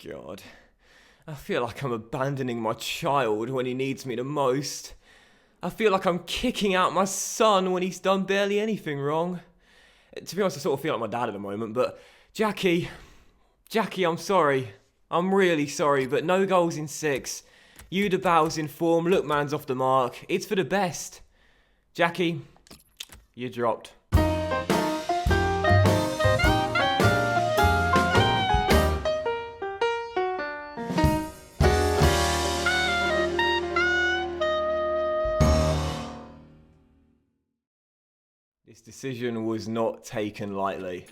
God. I feel like I'm abandoning my child when he needs me the most. I feel like I'm kicking out my son when he's done barely anything wrong. To be honest, I sort of feel like my dad at the moment, but Jacki, I'm sorry. I'm really sorry, but no goals in 6. Udabow's in form, Lookman's off the mark. It's for the best. Jacki, you dropped. This decision was not taken lightly,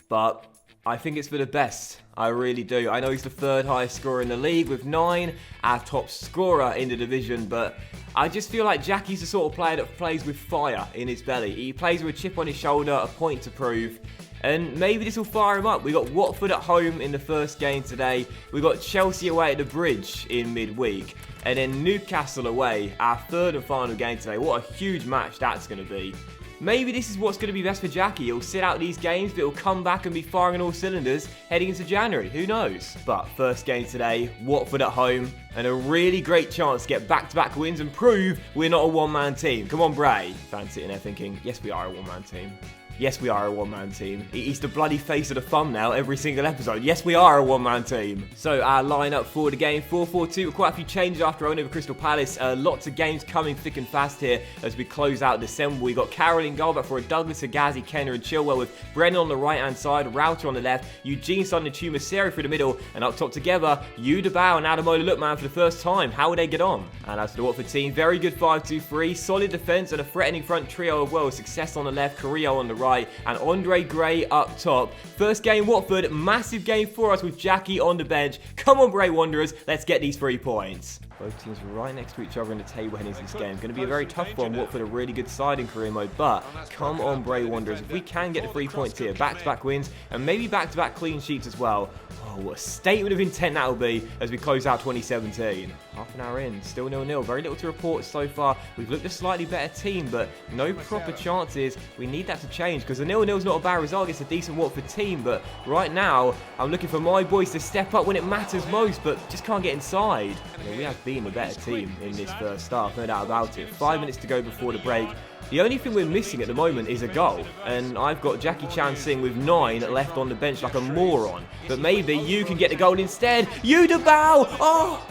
but I think it's for the best. I really do. I know he's the 3rd highest scorer in the league with 9, our top scorer in the division, but I just feel like Jacki's the sort of player that plays with fire in his belly. He plays with a chip on his shoulder, a point to prove, and maybe this will fire him up. We got Watford at home in the first game today. We got Chelsea away at the Bridge in midweek, and then Newcastle away, our 3rd and final game today. What a huge match that's going to be. Maybe this is what's going to be best for Jacki. He'll sit out these games, but he'll come back and be firing on all cylinders heading into January. Who knows? But first game today, Watford at home, and a really great chance to get back-to-back wins and prove we're not a one-man team. Come on, Bray. Fans sitting there thinking, yes, we are a one-man team. Yes, we are a one-man team. He's the bloody face of the thumbnail every single episode. Yes, we are a one-man team. So our lineup for the game, 4-4-2, with quite a few changes after owning over Crystal Palace. Lots of games coming thick and fast here as we close out December. We got Carroll in goal, but for a Douglas, Agazi, Kenner and Chilwell, with Brennan on the right-hand side, Router on the left, Eugene Son and Tumuseri through the middle, and up top together, Udabao and Ademola Lookman for the first time. How will they get on? And as for the Watford team, very good 5-2-3, solid defence and a threatening front trio as well. Success on the left, Carrillo on the right, and Andre Gray up top. First game Watford, massive game for us with Jacki on the bench. Come on, Bray Wanderers, let's get these 3 points. Both teams right next to each other in the table heading into this game. Going to be a very tough one. Watford a really good side in career mode, but come on, Bray Wanderers. If we can get the 3 points here, back-to-back wins, and maybe back-to-back clean sheets as well. Oh, what a statement of intent that'll be as we close out 2017. Half an hour in, still 0-0. Very little to report so far. We've looked a slightly better team, but no proper chances. We need that to change, because a 0-0's not a bad result against a decent Watford team, but right now, I'm looking for my boys to step up when it matters most, but just can't get inside. You know, we have been the better team in this first half, no doubt about it. 5 minutes to go before the break. The only thing we're missing at the moment is a goal, and I've got Jacki Chan-Sing with 9 left on the bench like a moron. But maybe you can get the goal instead. Udabao! Oh!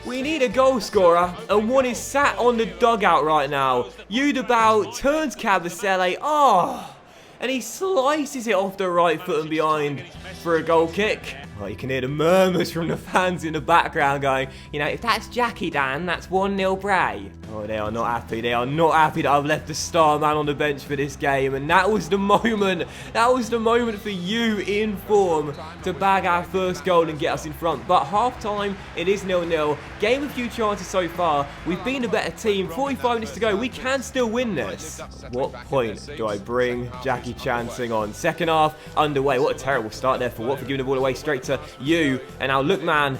We need a goal scorer, and one is sat on the dugout right now. Udabao turns Kabasele. Oh! And he slices it off the right foot and behind for a goal kick. Oh, you can hear the murmurs from the fans in the background going, you know, if that's Jacki, Dan, that's 1-0 Bray. Oh, they are not happy. They are not happy that I've left the star man on the bench for this game. And that was the moment. That was the moment for you in form to bag our first goal and get us in front. But half-time, it is 0-0. Game a few chances so far. We've been a better team. 45 minutes to go. We can still win this. At what point do I bring Jacki Chan-Sing on? Second half underway. What a terrible start there for Watford, giving the ball away straight to you. And now Lookman.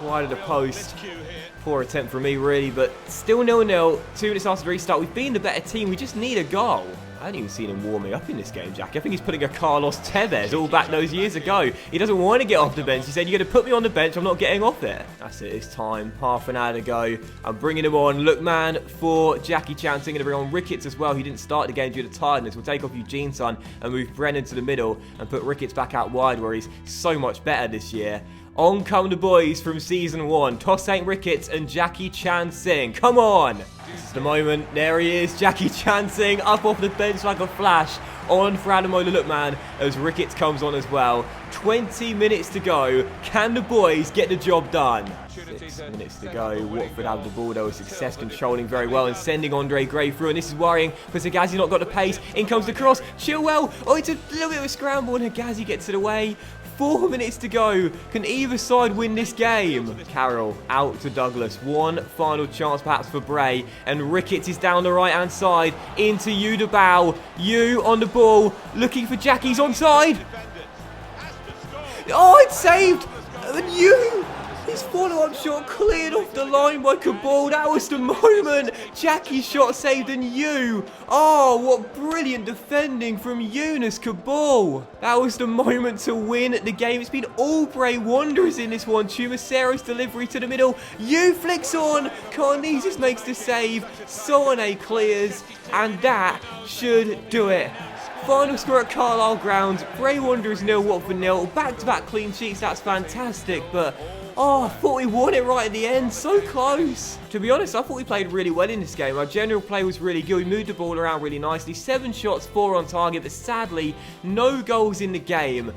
Wide of the post. Poor attempt from me, really, but still 0-0. 2 minutes after the restart. We've been the better team. We just need a goal. I haven't even seen him warming up in this game, Jacki. I think he's putting a Carlos Tevez all back those years ago. He doesn't want to get off the bench. He said, you're going to put me on the bench. I'm not getting off it. That's it. It's time. Half an hour to go. I'm bringing him on. Lookman for Jacki Chan-Sing. Going to bring on Ricketts as well. He didn't start the game due to tiredness. We'll take off Eugene Son and move Brennan to the middle and put Ricketts back out wide where he's so much better this year. On come the boys from Season 1. Toss St. Ricketts and Jacki Chan-Sing. Come on! This is the moment. There he is. Jacki Chan-Sing up off the bench like a flash. On for Ademola Lookman as Ricketts comes on as well. 20 minutes to go. Can the boys get the job done? 6 minutes to go. Watford have the ball though. Success controlling very well and sending Andre Gray through. And this is worrying because Agazi's not got the pace. In comes the cross. Chilwell. Oh, it's a little bit of a scramble and Agazi gets it away. 4 minutes to go. Can either side win this game? Carroll out to Douglas. One final chance perhaps for Bray. And Ricketts is down the right-hand side into Udabao. You on the ball. Looking for Jacki's onside. Oh, it's saved. And you. His follow-up shot cleared off the line by Cabal. That was the moment. Jacki's shot saved and oh, what brilliant defending from Yunus Cabal. That was the moment to win the game. It's been all Bray Wanderers in this one. Tumasero's delivery to the middle. Flicks on. Carnesis makes the save. Sane clears. And that should do it. Final score at Carlisle Ground. Bray Wanderers 0, Watford 0. Back-to-back clean sheets. That's fantastic. But I thought we won it right at the end. So close. To be honest, I thought we played really well in this game. Our general play was really good. We moved the ball around really nicely. 7 shots, 4 on target. But sadly, no goals in the game.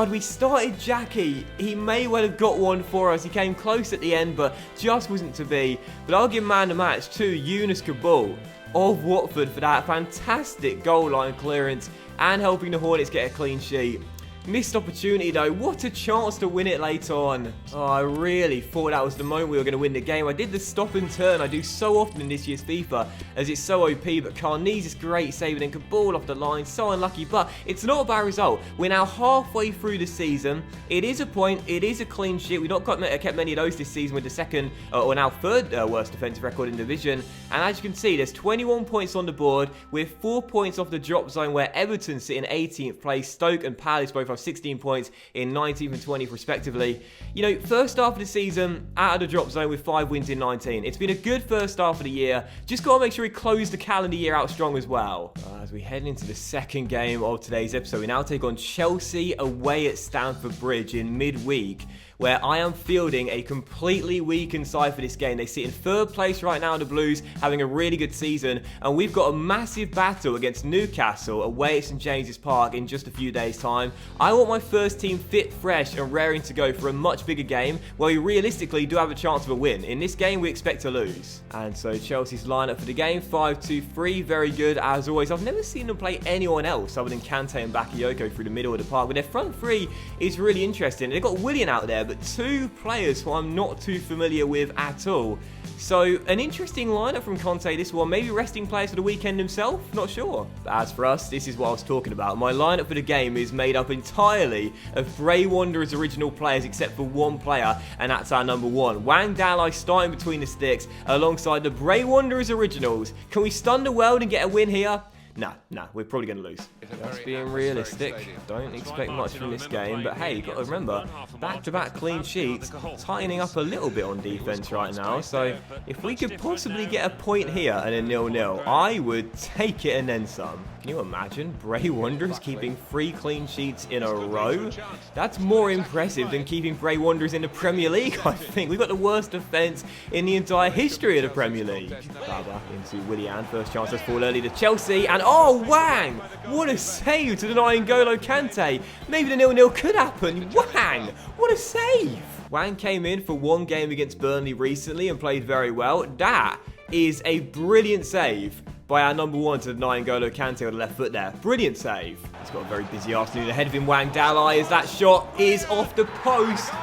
We started Jacki. He may well have got one for us. He came close at the end, but just wasn't to be. But I'll give man the match to Yunus Cabal of Watford for that fantastic goal line clearance and helping the Hornets get a clean sheet. Missed opportunity though. What a chance to win it late on. I really thought that was the moment we were going to win the game. I did the stop and turn I do so often in this year's FIFA as it's so OP, but Carnesis great save and then Cabal off the line. So unlucky, but it's not a bad result. We're now halfway through the season. It is a point. It is a clean sheet. We've not kept many of those this season with the second or now third worst defensive record in division. And as you can see, there's 21 points on the board with 4 points off the drop zone where Everton sit in 18th place. Stoke and Palace both have 16 points in 19th and 20th respectively. You know, first half of the season out of the drop zone with 5 wins in 19. It's been a good first half of the year. Just got to make sure we close the calendar year out strong as well. As we head into the second game of today's episode, we now take on Chelsea away at Stamford Bridge in midweek, where I am fielding a completely weakened side for this game. They sit in 3rd place right now, the Blues, having a really good season, and we've got a massive battle against Newcastle away at St James's Park in just a few days' time. I want my first team fit, fresh, and raring to go for a much bigger game, where we realistically do have a chance of a win. In this game, we expect to lose. And so Chelsea's lineup for the game, 5-2-3, very good as always. I've never seen them play anyone else other than Kante and Bakayoko through the middle of the park, but their front three is really interesting. They've got Willian out there, but 2 players who I'm not too familiar with at all. So an interesting lineup from Conte this one, maybe resting players for the weekend himself, not sure. But as for us, this is what I was talking about. My lineup for the game is made up entirely of Bray Wanderers original players except for 1 player, and that's our number 1. Wang Dalai starting between the sticks alongside the Bray Wanderers originals. Can we stun the world and get a win here? Nah, we're probably going to lose. Just being realistic, don't expect much from this game, but hey, you've got to remember, back-to-back clean sheets, tightening up a little bit on defence right now, so if we could possibly get a point here and a 0-0, I would take it and then some. Can you imagine Bray Wanderers keeping 3 clean sheets in a row? That's more impressive than keeping Bray Wanderers in the Premier League, I think. We've got the worst defence in the entire history of the Premier League. Baba into Willian, first chance does fall early to Chelsea, and Wang! What a save to deny N'Golo Kante. Maybe the 0-0 could happen. Wang! What a save! Wang came in for 1 game against Burnley recently and played very well. That is a brilliant save by our number 1 to deny N'Golo Kante on the left foot there. Brilliant save. He's got a very busy afternoon ahead of him. Wang Dalai as that shot is off the post.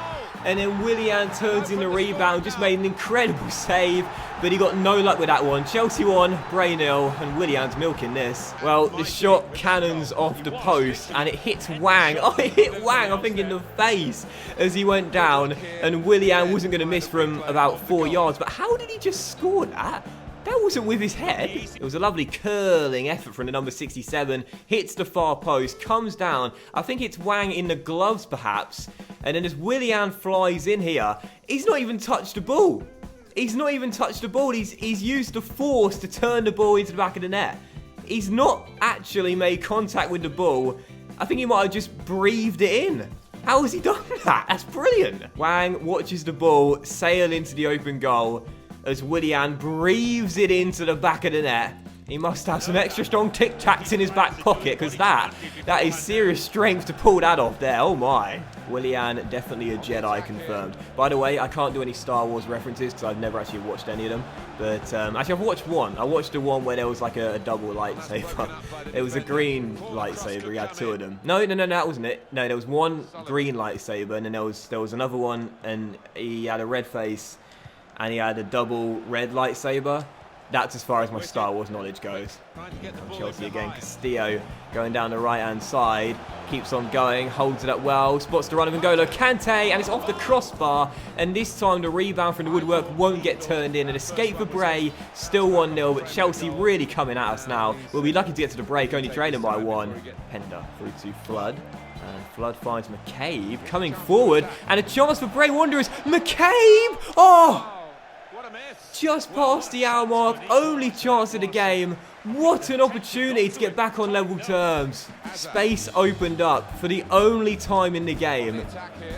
And then Willian turns in the rebound, just made an incredible save, but he got no luck with that one. Chelsea 1, Bray 0, and Willian's milking this. Well, the shot cannons off the post, and it hits Wang. It hit Wang, I think, in the face as he went down, and Willian wasn't going to miss from about 4 yards. But how did he just score that? That wasn't with his head. It was a lovely curling effort from the number 67. Hits the far post, comes down. I think it's Wang in the gloves, perhaps. And then as Willian flies in here, he's not even touched the ball. He's not even touched the ball. He's used the force to turn the ball into the back of the net. He's not actually made contact with the ball. I think he might have just breathed it in. How has he done that? That's brilliant. Wang watches the ball sail into the open goal as Willian breathes it into the back of the net. He must have some extra strong tic-tacs in his back pocket, because that is serious strength to pull that off there. Oh my. Willian, definitely a Jedi confirmed. By the way, I can't do any Star Wars references because I've never actually watched any of them. But actually, I've watched one. I watched the one where there was like a double lightsaber. It was a green lightsaber. He had 2 of them. No, that wasn't it. No, there was 1 green lightsaber, and then there was another one, and he had a red face, and he had a double red lightsaber. that's as far as my Star Wars knowledge goes. Chelsea again, Castillo going down the right-hand side, keeps on going, holds it up well, spots the run of N'Golo Kante, and it's off the crossbar, and this time the rebound from the woodwork won't get turned in. An escape for Bray, still 1-0, but Chelsea really coming at us now. We'll be lucky to get to the break, only trailing by 1. Pender through to Flood. And Flood finds McCabe coming forward, and a chance for Bray Wanderers. McCabe! Oh! Just past the hour mark, only chance of the game. What an opportunity to get back on level terms. Space opened up for the only time in the game,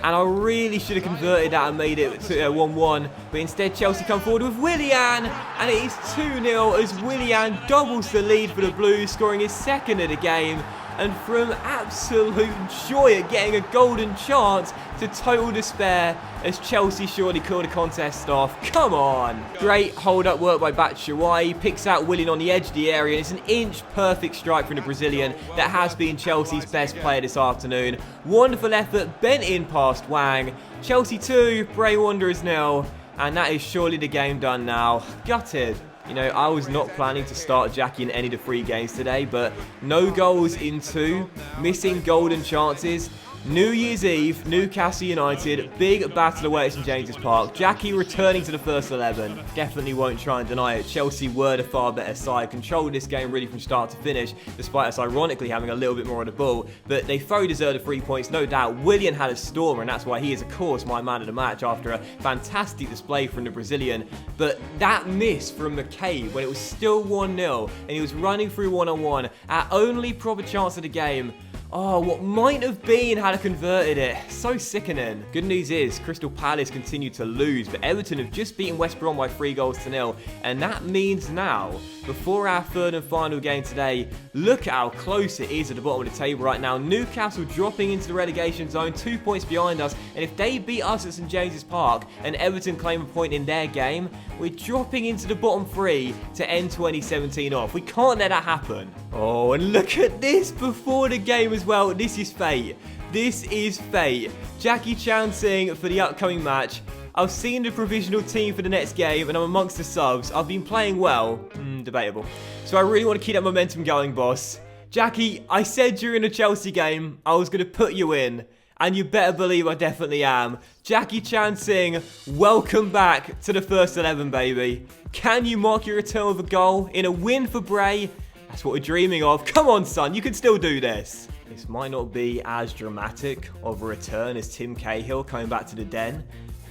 and I really should have converted that and made it 1-1, but instead Chelsea come forward with Willian, and it is 2-0 as Willian doubles the lead for the Blues, scoring his second of the game. And from absolute joy at getting a golden chance to total despair as Chelsea surely called the contest off. Come on! Great hold-up work by Batshuayi. Picks out Willian on the edge of the area. And it's an inch perfect strike from the Brazilian that has been Chelsea's best player this afternoon. Wonderful effort, bent in past Wang. Chelsea 2, Bray Wanderers 0. And that is surely the game done now. Gutted. You know, I was not planning to start Jacki in any of the 3 games today, but no goals in 2, missing golden chances. New Year's Eve, Newcastle United, big battle away at St James's Park. Jacki returning to the first 11. Definitely won't try and deny it. Chelsea were the far better side, controlled this game really from start to finish, despite us ironically having a little bit more of the ball. But they thoroughly deserved the 3 points, no doubt. Willian had a stormer, and that's why he is, of course, my man of the match after a fantastic display from the Brazilian. But that miss from McCabe when it was still 1-0, and he was running through one-on-one, our only proper chance of the game. Oh, what might have been had I converted it. So sickening. Good news is, Crystal Palace continue to lose, but Everton have just beaten West Brom by 3-0, and that means now, before our third and final game today, look at how close it is at the bottom of the table right now. Newcastle dropping into the relegation zone, 2 points behind us, and if they beat us at St James's Park and Everton claim a point in their game, we're dropping into the bottom 3 to end 2017 off. We can't let that happen. Oh, and look at this before the game as well. This is fate. This is fate. Jacki chancing for the upcoming match. I've seen the provisional team for the next game, and I'm amongst the subs. I've been playing well. Debatable. So I really want to keep that momentum going, boss. Jacki, I said during the Chelsea game I was going to put you in, and you better believe I definitely am. Jacki chancing, welcome back to the first 11, baby. Can you mark your return with a goal in a win for Bray? That's what we're dreaming of. Come on, son, you can still do this. This might not be as dramatic of a return as Tim Cahill coming back to the Den,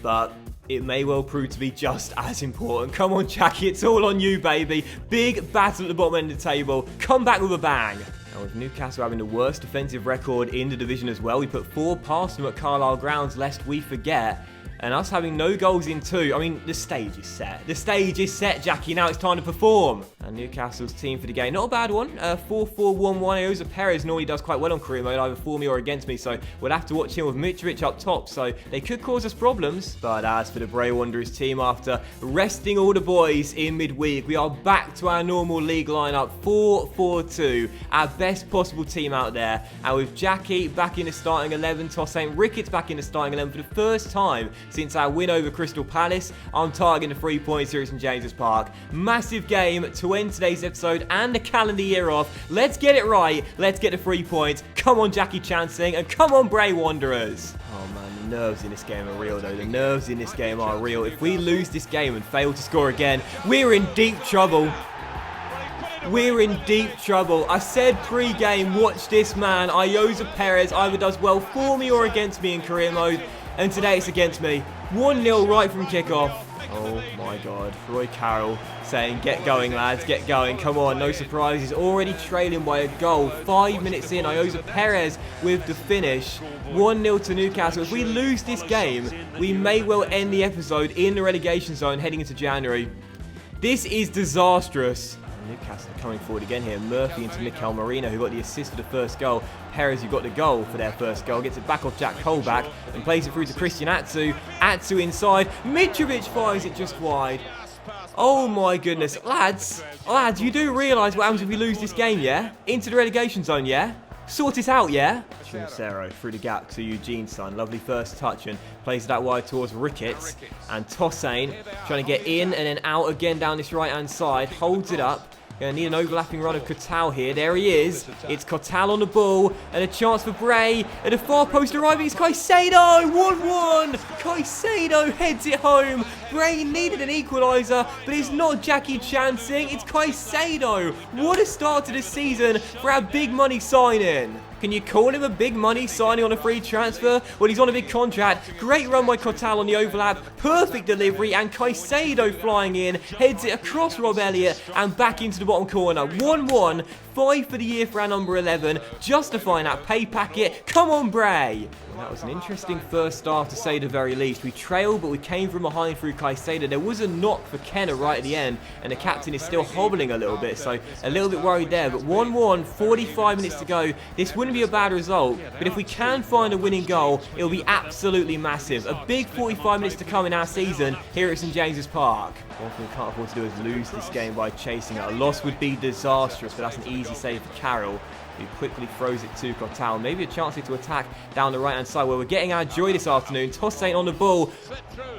but it may well prove to be just as important. Come on, Jacki, it's all on you, baby. Big battle at the bottom end of the table. Come back with a bang. Now, with Newcastle having the worst defensive record in the division as well, we put 4 past them at Carlisle Grounds, lest we forget. And us having no goals in 2, I mean, the stage is set. The stage is set, Jacki. Now it's time to perform. And Newcastle's team for the game, not a bad one. 4-4-1-1. Jose Perez normally does quite well on career mode, either for me or against me. So we'll have to watch him with Mitrovic up top. So they could cause us problems. But as for the Bray Wanderers team, after resting all the boys in midweek, we are back to our normal league lineup, 4-4-2. Our best possible team out there. And with Jacki back in the starting 11, Tosaint Ricketts back in the starting 11 for the first time since our win over Crystal Palace, I'm targeting the 3 points here at St James's Park. Massive game to end today's episode and the calendar year off. Let's get it right. Let's get the 3 points. Come on, Jacki chancing, and come on, Bray Wanderers. Oh man, the nerves in this game are real though. The nerves in this game are real. If we lose this game and fail to score again, we're in deep trouble. We're in deep trouble. I said pre-game, watch this man. Jose Perez either does well for me or against me in career mode. And today it's against me. 1-0 right from kickoff. Oh my God. Roy Carroll saying, get going, lads, get going. Come on, no surprises. Already trailing by a goal. 5 minutes in, Jose Perez with the finish. 1-0 to Newcastle. If we lose this game, we may well end the episode in the relegation zone heading into January. This is disastrous. Newcastle coming forward again here. Murphy into Mikel Merino, who got the assist for the first goal. Perez, who got the goal for their first goal, gets it back off Jack Colback and plays it through to Christian Atsu. Atsu inside. Mitrovic fires it just wide. Oh my goodness. Lads, you do realise what happens if we lose this game, yeah? Into the relegation zone, yeah? Sort it out, yeah? Chincero through the gap to Eugene's son. Lovely first touch and plays that wide towards Ricketts. And Tosain trying to get in and then out again down this right-hand side. Holds it up. Going to need an overlapping run of Kotal here. There he is. It's Kotal on the ball. And a chance for Bray. At the far post arriving is Caicedo. 1-1. Caicedo heads it home. Bray needed an equaliser, but it's not Jacki chancing. It's Caicedo. What a start to the season for our big money signing. Can you call him a big money signing on a free transfer? Well, he's on a big contract. Great run by Kotal on the overlap. Perfect delivery. And Caicedo flying in. Heads it across Rob Elliott and back into the bottom corner. 1-1. 5 for the year for our number 11. Justifying that pay packet. Come on, Bray. Well, that was an interesting first half, to say the very least. We trailed, but we came from behind through Caicedo. There was a knock for Kenner right at the end, and the captain is still hobbling a little bit, so a little bit worried there. But 1-1, 45 minutes to go. This wouldn't be a bad result, but if we can find a winning goal, it'll be absolutely massive. A big 45 minutes to come in our season here at St James's Park. One thing we can't afford to do is lose this game by chasing it. A loss would be disastrous, but that's an easy save for Carroll, who quickly throws it to Kotal. Maybe a chance here to attack down the right-hand side where we're getting our joy this afternoon. Tosain on the ball.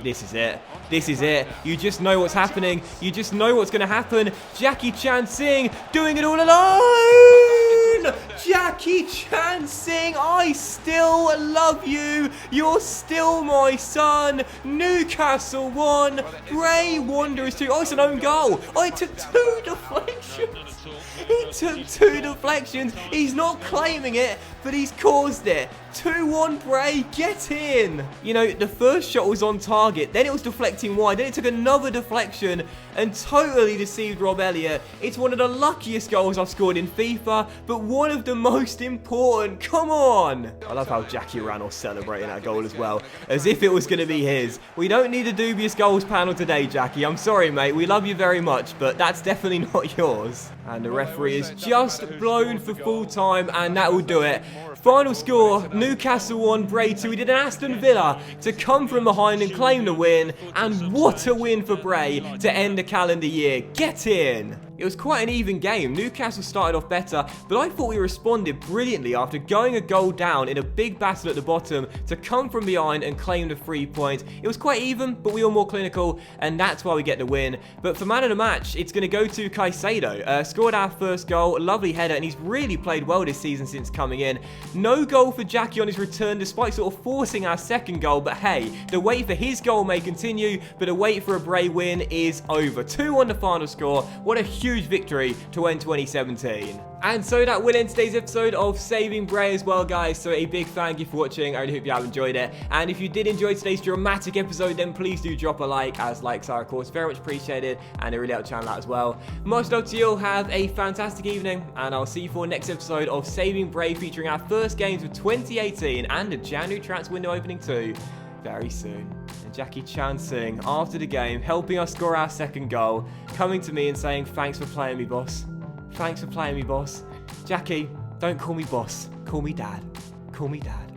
This is it. This is it. You just know what's happening. You just know what's going to happen. Jacki Chansing doing it all alone. Jacki Chansing, I still love you. You're still my son. Newcastle 1, Bray Wanderers 2. Oh, it's an own goal. Oh, it took 2 deflections. He took 2 deflections. He's not claiming it, but he's caused it. 2-1 Bray, get in. You know, the first shot was on target, then it was deflecting wide, then it took another deflection and totally deceived Rob Elliott. It's one of the luckiest goals I've scored in FIFA, but one of the most important. Come on. I love how Jacki ran off celebrating that goal as well, as if it was going to be his. We don't need a dubious goals panel today, Jacki. I'm sorry, mate. We love you very much, but that's definitely not yours. And the referee is just blown for full time, and that will do it. Final score, Newcastle 1, Bray 2. We did an Aston Villa to come from behind and claim the win. And what a win for Bray to end the calendar year. Get in. It was quite an even game. Newcastle started off better, but I thought we responded brilliantly after going a goal down in a big battle at the bottom to come from behind and claim the 3 points. It was quite even, but we were more clinical, and that's why we get the win. But for man of the match, it's going to go to Caicedo. Scored our first goal, lovely header, and he's really played well this season since coming in. No goal for Jacki on his return, despite sort of forcing our second goal, but hey, the wait for his goal may continue, but the wait for a Bray win is over. 2-1 the final score. What a huge victory to end 2017. And so that will end today's episode of Saving Bray as well, guys. So a big thank you for watching. I really hope you have enjoyed it. And if you did enjoy today's dramatic episode, then please do drop a like, as likes are, of course, very much appreciated. And it really helps the channel out as well. Much love to you all. Have a fantastic evening. And I'll see you for the next episode of Saving Bray, featuring our first games of 2018 and a January transfer window opening too, very soon. And Jacki Chansing, after the game, helping us score our second goal, coming to me and saying, "Thanks for playing me, boss. Thanks for playing me, boss." Jacki, don't call me boss. Call me dad. Call me dad.